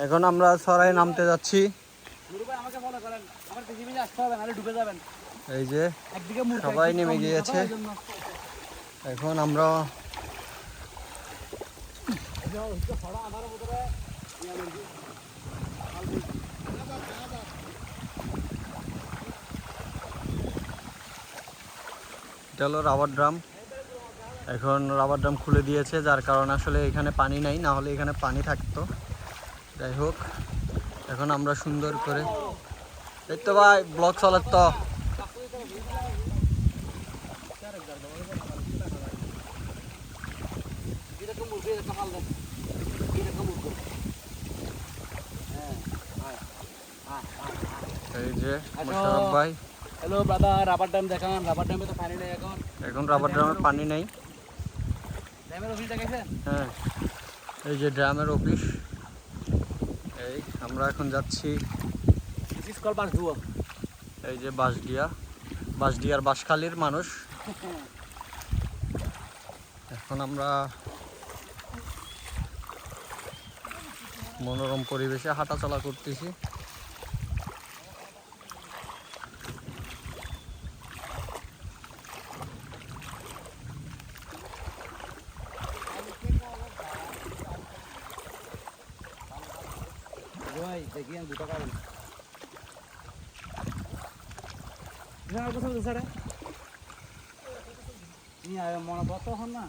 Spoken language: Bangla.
এখন আমরা সরাই নামতে যাচ্ছি। এই যে সবাই নেমে গিয়েছে। এখন আমরা এটা হলো রাবার ড্রাম। এখন রাবার ড্রাম খুলে দিয়েছে, যার কারণে আসলে এখানে পানি নাই, না হলে এখানে পানি থাকতো। যাই হোক, এখন আমরা সুন্দর করে দেখতে ভাই ব্লগ চলার তো এই যে মোশাররফ ভাই। হ্যালো ব্রাদার, রাবার ড্যাম দেখান। রাবার ড্যামে তো পানি নেই এখন। এখন রাবার ড্রামের পানি নেই। ড্যামের অফিস দেখাইছেন? হ্যাঁ, এই যে ড্রামের অফিস। এই আমরা এখন যাচ্ছি এই যে বাঁশডিয়ার বাঁশখালীর মানুষ। এখন আমরা মনোরম পরিবেশে হাঁটাচলা করতেছি। দেখি আমি 2 টাকা মনে পড়তো না।